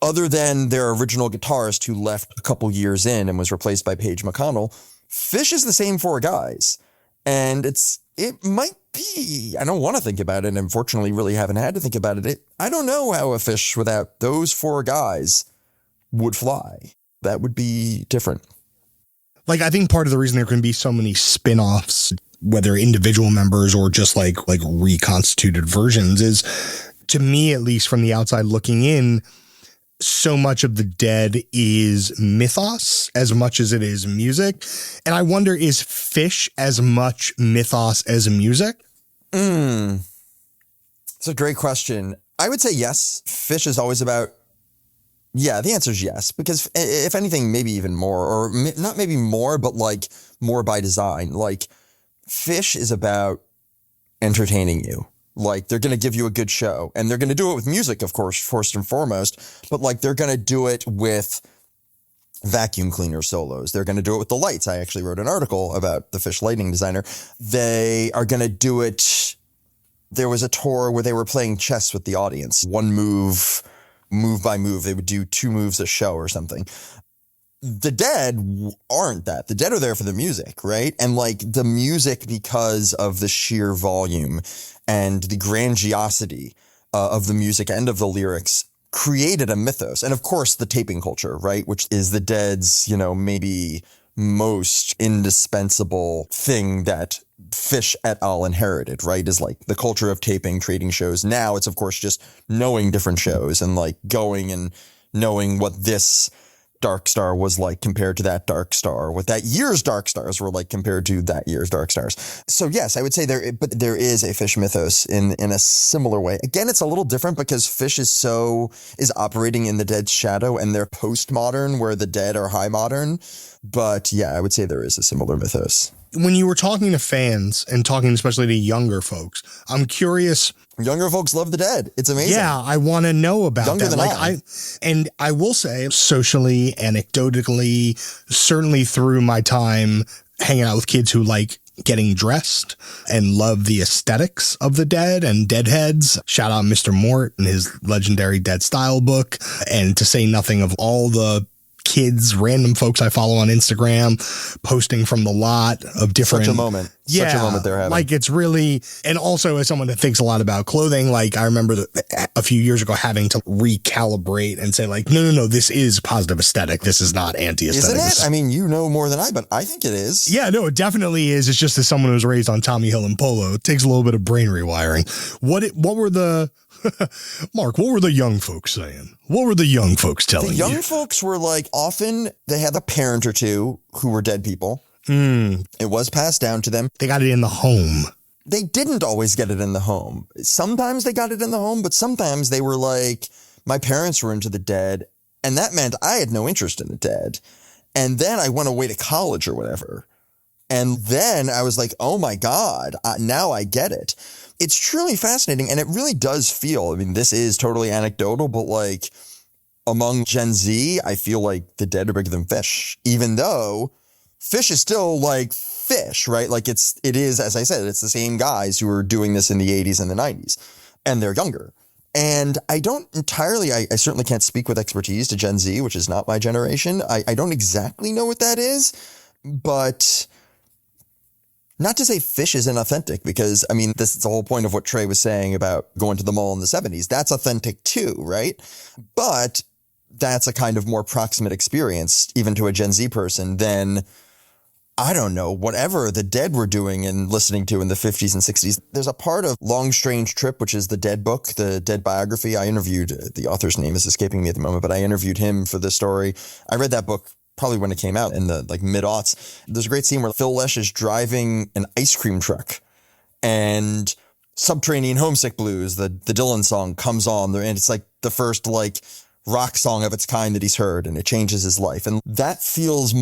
other than their original guitarist who left a couple years in and was replaced by Paige McConnell, Phish is the same four guys. And it might be, I don't want to think about it, and unfortunately really haven't had to think about it. I don't know how a Phish without those four guys would fly. That would be different. Like, I think part of the reason there can be so many spin-offs, whether individual members or just like reconstituted versions, is, to me, at least from the outside looking in, so much of the Dead is mythos as much as it is music. And I wonder, is Phish as much mythos as music? It's a great question. I would say yes. Phish is always about, yeah, the answer is yes. Because if anything, maybe even more, or not maybe more, but like more by design. Like Phish is about entertaining you. Like, they're going to give you a good show, and they're going to do it with music, of course, first and foremost, but like they're going to do it with vacuum cleaner solos. They're going to do it with the lights. I actually wrote an article about the Phish lighting designer. They are going to do it. There was a tour where they were playing chess with the audience. One move by move. They would do 2 moves a show or something. The Dead aren't that. The Dead are there for the music, right? And like the music, because of the sheer volume and the grandiosity of the music and of the lyrics, created a mythos. And of course, the taping culture, right? Which is the Dead's, maybe most indispensable thing that Phish et al. Inherited, right? Is like the culture of taping, creating shows. Now it's, of course, just knowing different shows and like going and knowing what this Dark Star was like compared to that Dark Star, what that year's Dark Stars were like compared to that year's Dark Stars. So yes, I would say there is a Phish mythos in a similar way. Again, it's a little different because Phish is operating in the Dead's shadow, and they're postmodern where the Dead are high modern. But yeah, I would say there is a similar mythos. When you were talking to fans and talking especially to younger folks, I'm curious. Younger folks love the Dead. It's amazing. Yeah, I want to know about Younger that. than I will say, socially, anecdotally, certainly through my time hanging out with kids who like getting dressed and love the aesthetics of the Dead and Deadheads. Shout out Mr. Mort and his legendary Dead Style book. And to say nothing of all the kids, random folks I follow on Instagram posting from the lot of different. Such a moment. Yeah, Such a moment they're having. Like, it's really, and also as someone that thinks a lot about clothing, like I remember a few years ago having to recalibrate and say like, no, this is positive aesthetic. This is not anti-aesthetic. Isn't it? I mean, you know more than I, but I think it is. Yeah, no, it definitely is. It's just as someone who was raised on Tommy Hill and Polo, it takes a little bit of brain rewiring. What were the, Mark, what were the young folks saying? What were the young folks telling you? The young folks were like, often they had a parent or two who were dead people. It was passed down to them. They got it in the home. They didn't always get it in the home. Sometimes they got it in the home, but sometimes they were like, my parents were into the Dead, and that meant I had no interest in the Dead. And then I went away to college or whatever. And then I was like, oh my God, now I get it. It's truly fascinating. And it really does feel, I mean, this is totally anecdotal, but like among Gen Z, I feel like the Dead are bigger than Phish, even though Phish is still like Phish, right? Like it is, as I said, it's the same guys who were doing this in the 80s and the 90s, and they're younger. And I don't entirely, I certainly can't speak with expertise to Gen Z, which is not my generation. I don't exactly know what that is, but not to say Phish is inauthentic, because I mean, this is the whole point of what Trey was saying about going to the mall in the 70s. That's authentic too, right? But that's a kind of more proximate experience, even to a Gen Z person, than I don't know, whatever the Dead were doing and listening to in the 50s and 60s. There's a part of Long Strange Trip, which is the Dead book, the Dead biography. I interviewed, the author's name is escaping me at the moment, but I interviewed him for this story. I read that book probably when it came out in the mid-aughts. There's a great scene where Phil Lesh is driving an ice cream truck and Subterranean Homesick Blues, the Dylan song, comes on there, and it's like the first rock song of its kind that he's heard, and it changes his life. And that feels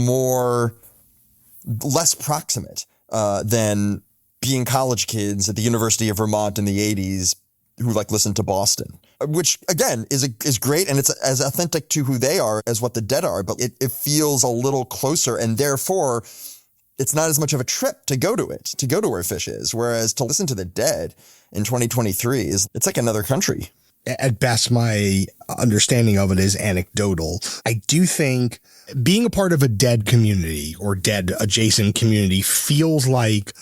less proximate than being college kids at the University of Vermont in the 80s who listened to Boston, which again is great, and it's as authentic to who they are as what the Dead are, but it feels a little closer, and therefore it's not as much of a trip to go to where Phish is, whereas to listen to the Dead in 2023 it's like another country. At best, my understanding of it is anecdotal. I do think being a part of a Dead community or Dead adjacent community feels like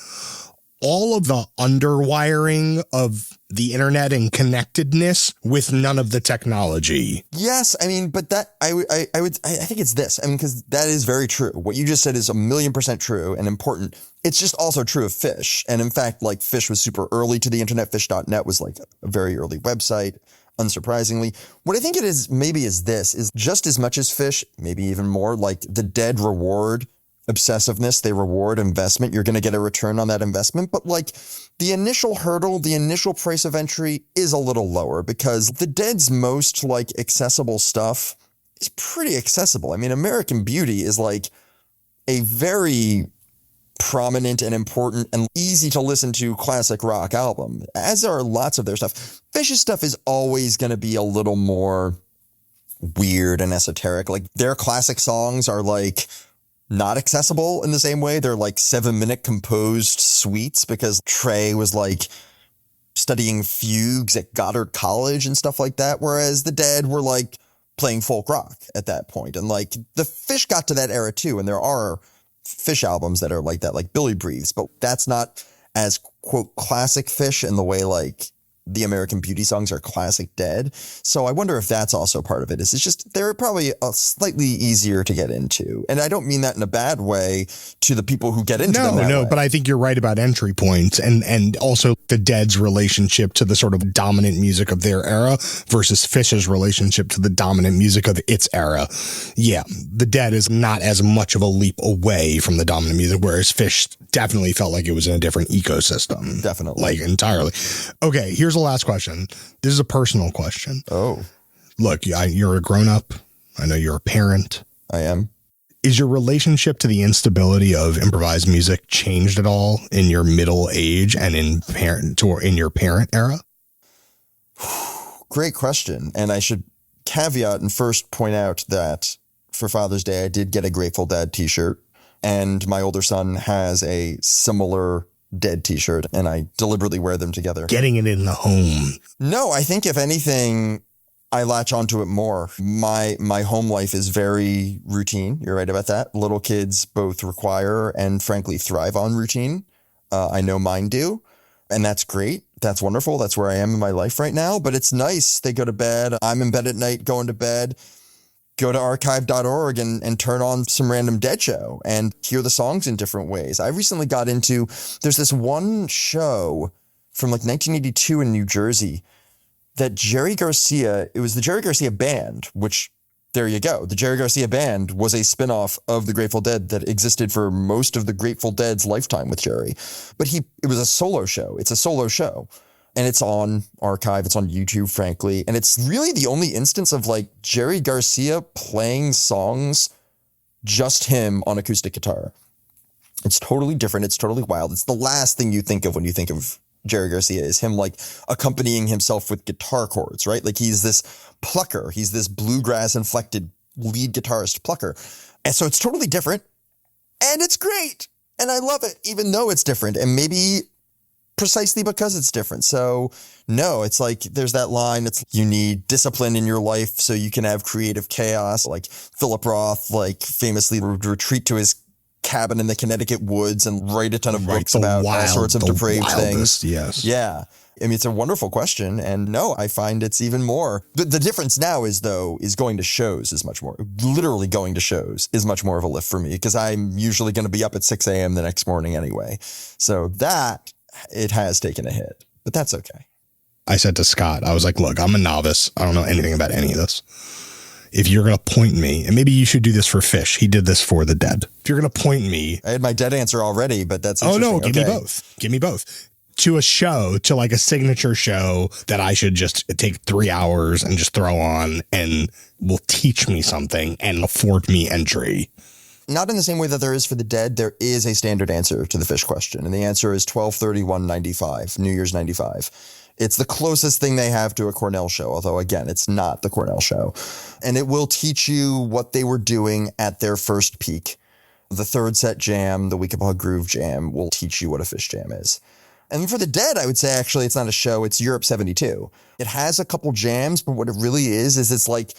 all of the underwiring of the internet and connectedness with none of the technology. Yes, I mean, but that I think it's this. I mean, because that is very true. What you just said is 1,000,000% true and important. It's just also true of Phish. And in fact, Phish was super early to the internet. Phish.net was a very early website, unsurprisingly. What I think it is maybe is just as much as Phish, maybe even more, the Dead reward obsessiveness. They reward investment. You're going to get a return on that investment. But the initial hurdle, the initial price of entry is a little lower because the Dead's most accessible stuff is pretty accessible. I mean, American Beauty is a very prominent and important and easy to listen to classic rock album, as are lots of their stuff. Phish's stuff is always going to be a little more weird and esoteric. Their classic songs are not accessible in the same way. They're 7-minute composed suites because Trey was studying fugues at Goddard College and stuff like that. Whereas the Dead were playing folk rock at that point. And the Phish got to that era too. And there are Phish albums that are like that, like Billy Breathes, but that's not as quote classic Phish in the way the American Beauty songs are classic Dead. So I wonder if that's also part of it. It's just they're probably slightly easier to get into. And I don't mean that in a bad way to the people who get into them that way. But I think you're right about entry points and also the Dead's relationship to the sort of dominant music of their era versus Phish's relationship to the dominant music of its era. Yeah, the Dead is not as much of a leap away from the dominant music, whereas Phish definitely felt like it was in a different ecosystem. Definitely. Entirely. Okay, here's the last question. This is a personal question. Oh. Look, you're a grown-up. I know you're a parent. I am. Is your relationship to the instability of improvised music changed at all in your middle age and in your parent era? Great question. And I should caveat and first point out that for Father's Day, I did get a Grateful Dead t-shirt, and my older son has a similar Dead t-shirt, and I deliberately wear them together. Getting it in the home. No, I think if anything, I latch onto it more. My home life is very routine. You're right about that. Little kids both require and frankly thrive on routine. I know mine do, and that's great. That's wonderful. That's where I am in my life right now, but it's nice. They go to bed. I'm in bed at night going to bed. Go to archive.org and turn on some random Dead show and hear the songs in different ways. I recently got into, there's this one show from 1982 in New Jersey that Jerry Garcia, it was the Jerry Garcia Band, which there you go. The Jerry Garcia Band was a spinoff of the Grateful Dead that existed for most of the Grateful Dead's lifetime with Jerry. But it was a solo show. It's a solo show. And it's on Archive. It's on YouTube, frankly. And it's really the only instance of Jerry Garcia playing songs, just him on acoustic guitar. It's totally different. It's totally wild. It's the last thing you think of when you think of Jerry Garcia is him accompanying himself with guitar chords, right? He's this plucker. He's this bluegrass inflected lead guitarist plucker. And so it's totally different. And it's great. And I love it, even though it's different. And maybe precisely because it's different. So no, it's there's that line. It's you need discipline in your life so you can have creative chaos. Philip Roth, famously would retreat to his cabin in the Connecticut woods and write a ton of books the about all sorts of the depraved wildest, things. Yes. Yeah. I mean, it's a wonderful question. And no, I find it's even more. The difference now is going to shows is much more, literally going to shows is much more of a lift for me because I'm usually going to be up at 6 a.m. the next morning anyway. So that it has taken a hit, but that's okay. I said to Scott, I was like, look, I'm a novice. I don't know anything about any of this. If you're going to point me, and maybe you should do this for Phish. He did this for the Dead. If you're going to point me. I had my Dead answer already, but that's Oh, no, interesting. give me both. Give me both. To a show, to like a signature show that I should just take 3 hours and just throw on and will teach me something and afford me entry. Not in the same way that there is for the Dead, there is a standard answer to the Phish question. And the answer is 12/31/95, New Year's 95. It's the closest thing they have to a Cornell show, although again, it's not the Cornell show. And it will teach you what they were doing at their first peak. The third set jam, the Week Upon Groove jam, will teach you what a Phish jam is. And for the Dead, I would say, actually, it's not a show. It's Europe 72. It has a couple jams, but what it really is it's like,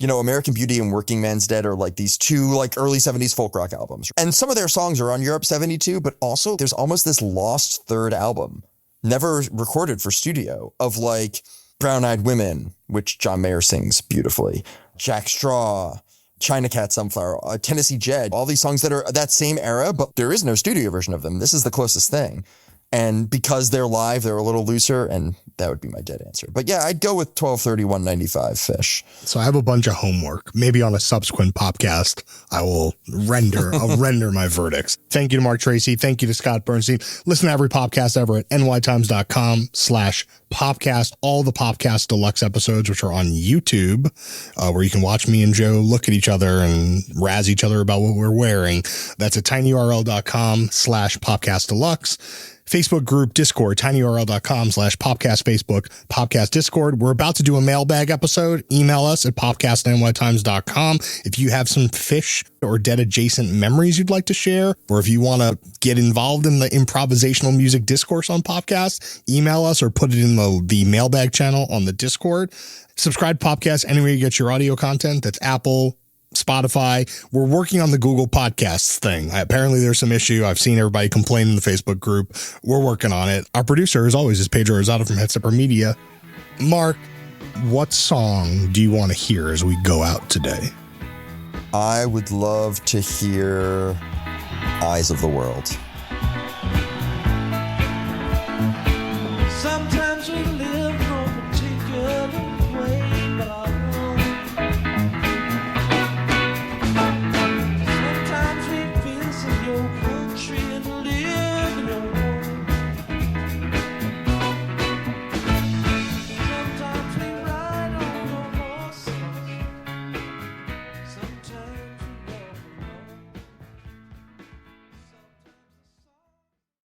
you know, American Beauty and Working Man's Dead are like these two like early 70s folk rock albums. And some of their songs are on Europe 72, but also there's almost this lost third album, never recorded for studio, of like Brown Eyed Women, which John Mayer sings beautifully, Jack Straw, China Cat Sunflower, Tennessee Jed, all these songs that are that same era, but there is no studio version of them. This is the closest thing. And because they're live, they're a little looser, and that would be my Dead answer. But yeah, I'd go with 12/31/95 Phish. So I have a bunch of homework. Maybe on a subsequent podcast, I'll render my verdicts. Thank you to Marc Tracy. Thank you to Scott Bernstein. Listen to every podcast ever at nytimes.com/popcast. All the Popcast Deluxe episodes, which are on YouTube, where you can watch me and Joe look at each other and razz each other about what we're wearing. That's at tinyurl.com/popcast deluxe. Facebook group Discord, tinyurl.com/popcast Facebook, Popcast Discord. We're about to do a mailbag episode. Email us at popcast@nytimes.com. If you have some Phish or Dead adjacent memories you'd like to share, or if you want to get involved in the improvisational music discourse on Popcast, email us or put it in the mailbag channel on the Discord. Subscribe to Popcast anywhere you get your audio content. That's Apple, Spotify. We're working on the Google Podcasts thing. Apparently there's some issue. I've seen everybody complain in the Facebook group. We're working on it. Our producer, as always, is Pedro Rosado from Headstepper Media. Mark, what song do you want to hear as we go out today? I would love to hear Eyes of the World.